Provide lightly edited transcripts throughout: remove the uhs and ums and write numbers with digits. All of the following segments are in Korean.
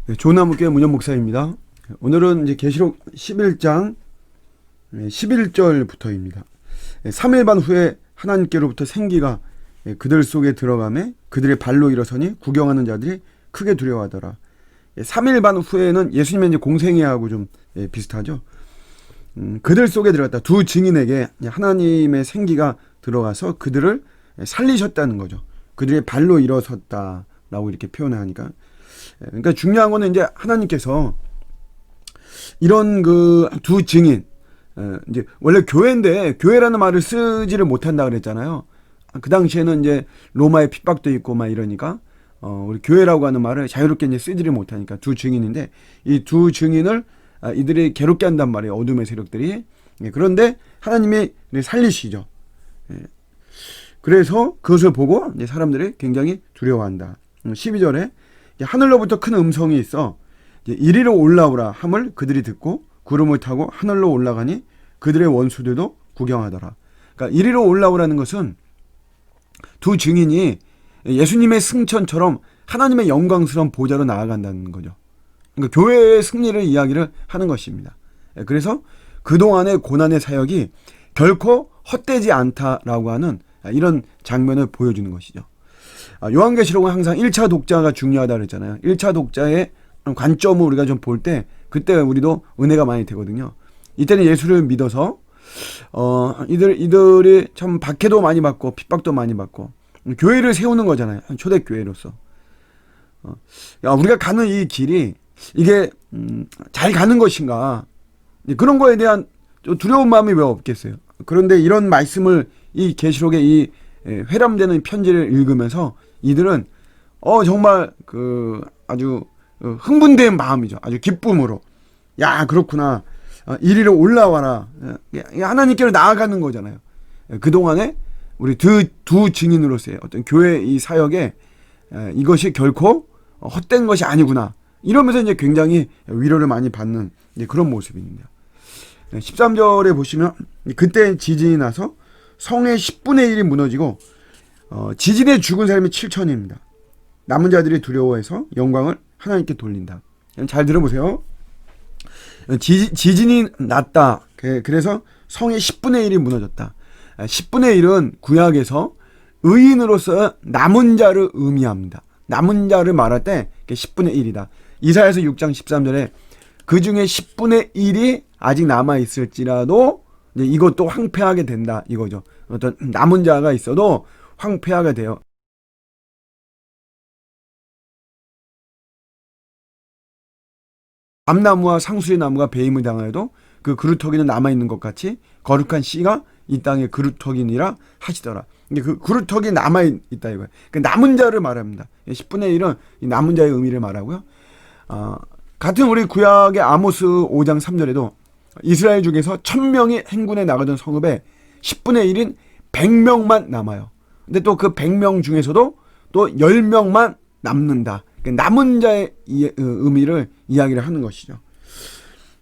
네, 조나무교회 문현 목사입니다. 오늘은 이제 계시록 11장 11절부터입니다. 3일 반 후에 하나님께로부터 생기가 그들 속에 들어가매 그들의 발로 일어서니 구경하는 자들이 크게 두려워하더라. 3일 반 후에는 예수님의 이제 공생애하고 좀 비슷하죠. 그들 속에 들어갔다. 두 증인에게 하나님의 생기가 들어가서 그들을 살리셨다는 거죠. 그들의 발로 일어섰다라고 이렇게 표현을 하니까. 그러니까 중요한 거는 이제 하나님께서 이런 그 두 증인, 이제 원래 교회인데 교회라는 말을 쓰지를 못한다 그랬잖아요. 그 당시에는 이제 로마의 핍박도 있고 막 이러니까 우리 교회라고 하는 말을 자유롭게 이제 쓰지를 못하니까 두 증인인데 이 두 증인을 이들이 괴롭게 한단 말이에요. 어둠의 세력들이. 그런데 하나님이 살리시죠. 그래서 그것을 보고 이제 사람들이 굉장히 두려워한다. 12절에 하늘로부터 큰 음성이 있어 이리로 올라오라 함을 그들이 듣고 구름을 타고 하늘로 올라가니 그들의 원수들도 구경하더라. 그러니까 이리로 올라오라는 것은 두 증인이 예수님의 승천처럼 하나님의 영광스러운 보좌로 나아간다는 거죠. 그러니까 교회의 승리를 이야기를 하는 것입니다. 그래서 그동안의 고난의 사역이 결코 헛되지 않다라고 하는 이런 장면을 보여주는 것이죠. 요한계시록은 항상 1차 독자가 중요하다 그랬잖아요. 1차 독자의 관점을 우리가 좀 볼 때 그때 우리도 은혜가 많이 되거든요. 이때는 예수를 믿어서 이들이 참 박해도 많이 받고 핍박도 많이 받고 교회를 세우는 거잖아요. 초대교회로서. 우리가 가는 이 길이 이게 잘 가는 것인가, 그런 거에 대한 두려운 마음이 왜 없겠어요. 그런데 이런 말씀을 이 계시록의 이 회람되는 편지를 읽으면서 이들은 정말 그 아주 흥분된 마음이죠. 아주 기쁨으로, 야 그렇구나, 이리로 올라와라, 하나님께로 나아가는 거잖아요. 그동안에 우리 두 증인으로서의 어떤 교회 이 사역에 이것이 결코 헛된 것이 아니구나, 이러면서 이제 굉장히 위로를 많이 받는 그런 모습입니다. 13절에 보시면 그때 지진이 나서 성의 10분의 1이 무너지고 지진에 죽은 사람이 7천입니다. 남은 자들이 두려워해서 영광을 하나님께 돌린다. 잘 들어보세요. 지진이 났다. 그래서 성의 10분의 1이 무너졌다. 10분의 1은 구약에서 의인으로서 남은 자를 의미합니다. 남은 자를 말할 때 10분의 1이다. 이사야서 6장 13절에 그 중에 10분의 1이 아직 남아있을지라도 이것도 황폐하게 된다, 이거죠. 어떤 남은 자가 있어도 황폐하게 돼요. 밤나무와 상수리 나무가 배임을 당하여도 그 그루터기는 남아있는 것 같이 거룩한 씨가 이 땅의 그루터기니라 하시더라. 그 그루터기 남아있다 이거예요. 그 남은 자를 말합니다. 10분의 1은 이 남은 자의 의미를 말하고요. 같은 우리 구약의 아모스 5장 3절에도 이스라엘 중에서 1000명이 행군에 나가던 성읍에 10분의 1인 100명만 남아요. 근데 또 그 100명 중에서도 또 10명만 남는다. 남은 자의 의미를 이야기를 하는 것이죠.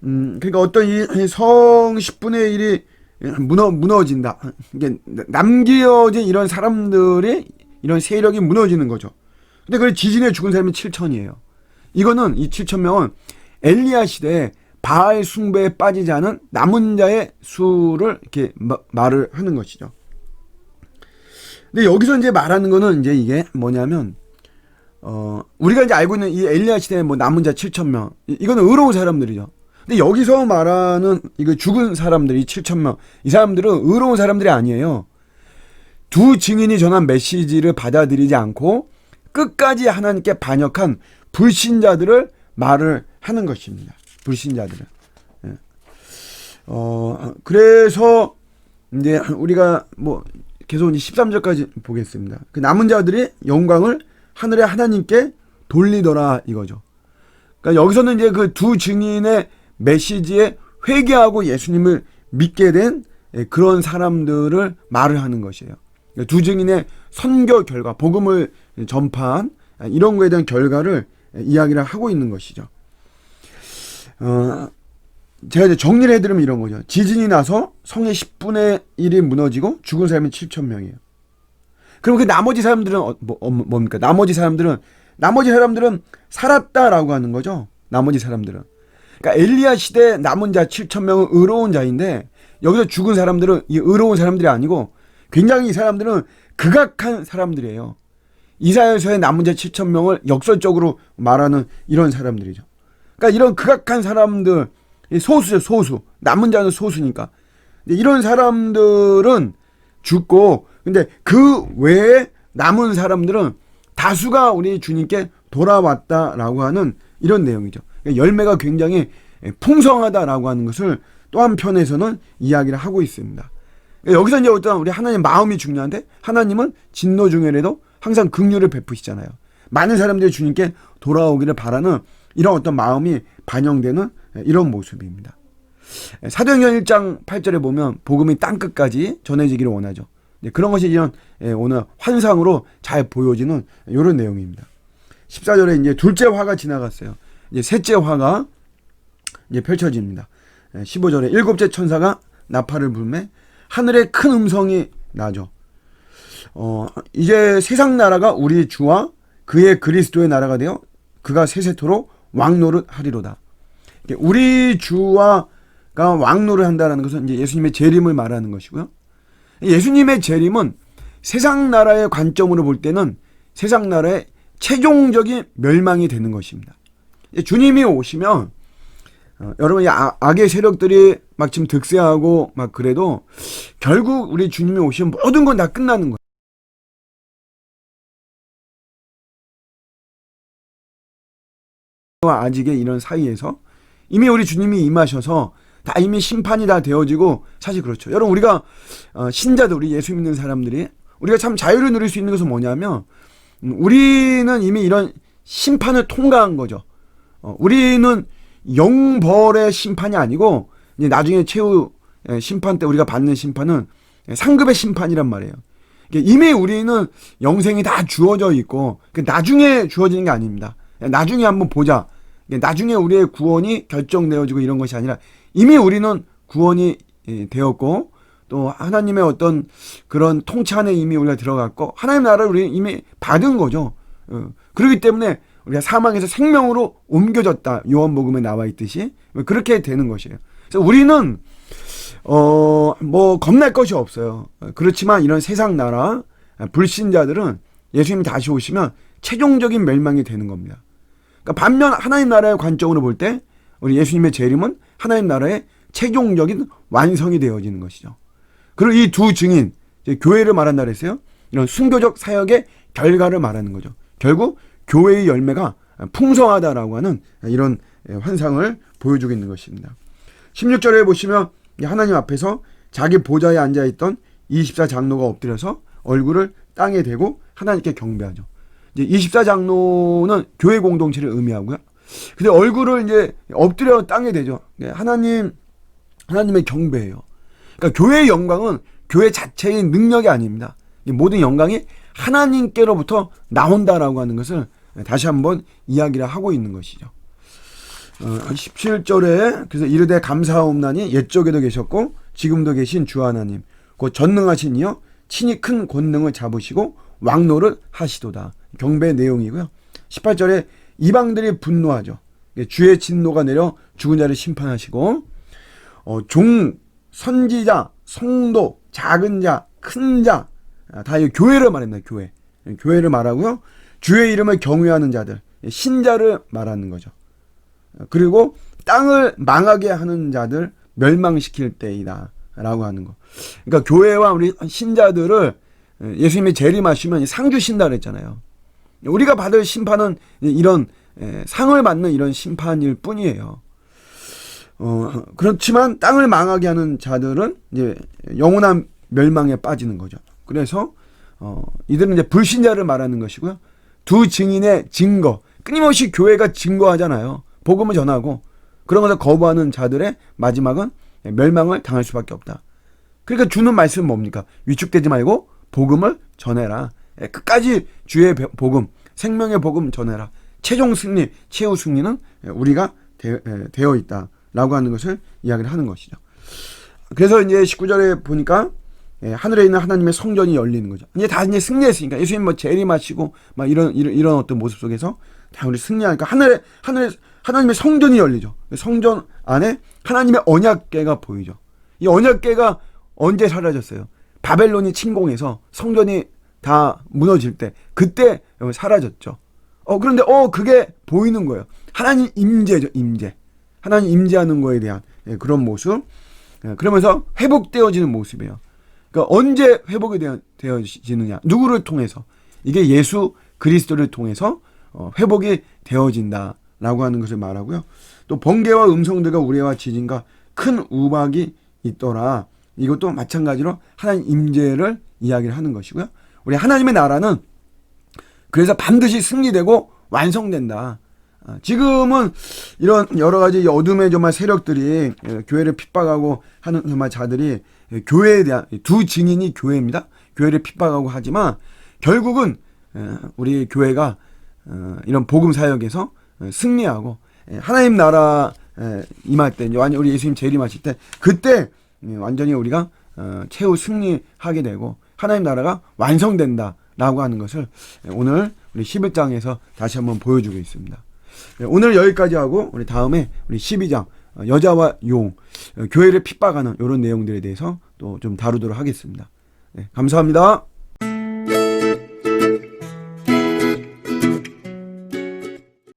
그러니까 어떤 이 성 10분의 1이 무너진다. 이게 남겨진 이런 사람들의 이런 세력이 무너지는 거죠. 근데 그 지진에 죽은 사람이 7천이에요. 이거는 이 7천명은 엘리야 시대에 바알 숭배에 빠지지 않은 남은 자의 수를 이렇게 말을 하는 것이죠. 근데 여기서 이제 말하는 거는 이제 이게 뭐냐면, 우리가 이제 알고 있는 이 엘리야 시대에 뭐 남은 자 7천명, 이거는 의로운 사람들이죠. 근데 여기서 말하는 이거 죽은 사람들이 7천명, 이 사람들은 의로운 사람들이 아니에요. 두 증인이 전한 메시지를 받아들이지 않고 끝까지 하나님께 반역한 불신자들을 말을 하는 것입니다. 불신자들을. 그래서 이제 우리가 뭐 계속 이제 13절까지 보겠습니다. 그 남은 자들이 영광을 하늘의 하나님께 돌리더라, 이거죠. 그러니까 여기서는 이제 그 두 증인의 메시지에 회개하고 예수님을 믿게 된 그런 사람들을 말을 하는 것이에요. 두 증인의 선교 결과, 복음을 전파한 이런 거에 대한 결과를 이야기를 하고 있는 것이죠. 제가 이제 정리를 해드리면 이런 거죠. 지진이 나서 성의 10분의 1이 무너지고 죽은 사람이 7천명이에요. 그럼 그 나머지 사람들은 뭡니까? 나머지 사람들은 나머지 사람들은 살았다라고 하는 거죠. 나머지 사람들은. 그러니까 엘리야 시대 남은 자 7천 명은 의로운 자인데 여기서 죽은 사람들은 이 의로운 사람들이 아니고 굉장히 이 사람들은 극악한 사람들이에요. 이사야서의 남은 자 7천 명을 역설적으로 말하는 이런 사람들이죠. 그러니까 이런 극악한 사람들, 소수죠, 소수. 남은 자는 소수니까. 이런 사람들은 죽고, 근데 그 외에 남은 사람들은 다수가 우리 주님께 돌아왔다라고 하는 이런 내용이죠. 그러니까 열매가 굉장히 풍성하다라고 하는 것을 또 한편에서는 이야기를 하고 있습니다. 여기서 이제 어떤 우리 하나님 마음이 중요한데 하나님은 진노 중에라도 항상 긍휼을 베푸시잖아요. 많은 사람들이 주님께 돌아오기를 바라는 이런 어떤 마음이 반영되는 이런 모습입니다. 사도행전 1장 8절에 보면 복음이 땅끝까지 전해지기를 원하죠. 그런 것이 이런 오늘 환상으로 잘 보여지는 이런 내용입니다. 14절에 이제 둘째 화가 지나갔어요. 이제 셋째 화가 이제 펼쳐집니다. 15절에 일곱째 천사가 나팔을 불매 하늘에 큰 음성이 나죠. 이제 세상 나라가 우리 주와 그의 그리스도의 나라가 되어 그가 세세토록 왕노릇 하리로다. 우리 주와가 왕노를 한다는 것은 이제 예수님의 재림을 말하는 것이고요. 예수님의 재림은 세상 나라의 관점으로 볼 때는 세상 나라의 최종적인 멸망이 되는 것입니다. 주님이 오시면 여러분 악의 세력들이 막 지금 득세하고 막 그래도 결국 우리 주님이 오시면 모든 건 다 끝나는 거예요. 아직의 이런 사이에서 이미 우리 주님이 임하셔서 다 이미 심판이 다 되어지고 사실 그렇죠. 여러분 우리가 신자들 우리 예수 믿는 사람들이 우리가 참 자유를 누릴 수 있는 것은 뭐냐면 우리는 이미 이런 심판을 통과한 거죠. 우리는 영벌의 심판이 아니고 이제 나중에 최후 심판 때 우리가 받는 심판은 상급의 심판이란 말이에요. 이미 우리는 영생이 다 주어져 있고 나중에 주어지는 게 아닙니다. 나중에 한번 보자. 나중에 우리의 구원이 결정되어지고 이런 것이 아니라 이미 우리는 구원이 되었고 또 하나님의 어떤 그런 통치 안에 이미 우리가 들어갔고 하나님 나라를 우리 이미 받은 거죠. 그렇기 때문에 우리가 사망에서 생명으로 옮겨졌다. 요한복음에 나와 있듯이 그렇게 되는 것이에요. 그래서 우리는 뭐 겁날 것이 없어요. 그렇지만 이런 세상 나라 불신자들은 예수님이 다시 오시면 최종적인 멸망이 되는 겁니다. 그러니까 반면 하나님 나라의 관점으로 볼 때 우리 예수님의 재림은 하나님 나라의 최종적인 완성이 되어지는 것이죠. 그리고 이 두 증인, 교회를 말한다 그랬어요. 이런 순교적 사역의 결과를 말하는 거죠. 결국 교회의 열매가 풍성하다라고 하는 이런 환상을 보여주고 있는 것입니다. 16절에 보시면 하나님 앞에서 자기 보좌에 앉아있던 24장로가 엎드려서 얼굴을 땅에 대고 하나님께 경배하죠. 이제 24장로는 교회 공동체를 의미하고요. 근데 얼굴을 이제 엎드려 땅에 대죠. 하나님의 경배예요. 그러니까 교회의 영광은 교회 자체의 능력이 아닙니다. 모든 영광이 하나님께로부터 나온다라고 하는 것을 다시 한번 이야기를 하고 있는 것이죠. 17절에 그래서 이르되 감사하옵나니 옛적에도 계셨고 지금도 계신 주 하나님 곧 전능하신 이여 친히 큰 권능을 잡으시고 왕노를 하시도다. 경배의 내용이고요. 18절에 이방들이 분노하죠. 주의 진노가 내려 죽은 자를 심판하시고 종, 선지자, 성도, 작은 자, 큰 자 다 이 교회를 말합니다. 교회를 말하고요. 주의 이름을 경외하는 자들, 신자를 말하는 거죠. 그리고 땅을 망하게 하는 자들 멸망시킬 때이다 라고 하는 거. 그러니까 교회와 우리 신자들을 예수님이 재림하시면 상 주신다 그랬잖아요. 우리가 받을 심판은 이런 상을 받는 이런 심판일 뿐이에요. 그렇지만 땅을 망하게 하는 자들은 이제 영원한 멸망에 빠지는 거죠. 그래서 이들은 이제 불신자를 말하는 것이고요. 두 증인의 증거, 끊임없이 교회가 증거하잖아요. 복음을 전하고 그런 것을 거부하는 자들의 마지막은 멸망을 당할 수밖에 없다. 그러니까 주는 말씀은 뭡니까? 위축되지 말고 복음을 전해라. 끝까지 주의 복음, 생명의 복음 전해라. 최종 승리, 최후 승리는 우리가 되어 있다라고 하는 것을 이야기를 하는 것이죠. 그래서 이제 19절에 보니까 하늘에 있는 하나님의 성전이 열리는 거죠. 이제 다 이제 승리했으니까 예수님 뭐 재림하시고 막 이런 어떤 모습 속에서 다 우리 승리하니까 하나님의 성전이 열리죠. 성전 안에 하나님의 언약궤가 보이죠. 이 언약궤가 언제 사라졌어요? 바벨론이 침공해서 성전이 다 무너질 때 그때 사라졌죠. 그런데 그게 보이는 거예요. 하나님 임재죠, 임재. 하나님 임재하는 거에 대한 그런 모습. 그러면서 회복되어지는 모습이에요. 그러니까 언제 회복이 되어지느냐? 누구를 통해서? 이게 예수 그리스도를 통해서 회복이 되어진다라고 하는 것을 말하고요. 또 번개와 음성들과 우레와 지진과 큰 우박이 있더라. 이것도 마찬가지로 하나님 임재를 이야기를 하는 것이고요. 우리 하나님의 나라는 그래서 반드시 승리되고 완성된다. 지금은 이런 여러 가지 어둠의 정말 세력들이 교회를 핍박하고 하는 정말 자들이 교회에 대한 두 증인이 교회입니다. 교회를 핍박하고 하지만 결국은 우리 교회가 이런 복음 사역에서 승리하고 하나님 나라 임할 때 우리 예수님 재림하실 때 그때 완전히 우리가 최후 승리하게 되고 하나님 나라가 완성된다라고 하는 것을 오늘 우리 11장에서 다시 한번 보여주고 있습니다. 오늘 여기까지 하고 우리 다음에 우리 12장 여자와 용 교회를 핍박하는 이런 내용들에 대해서 또 좀 다루도록 하겠습니다. 감사합니다.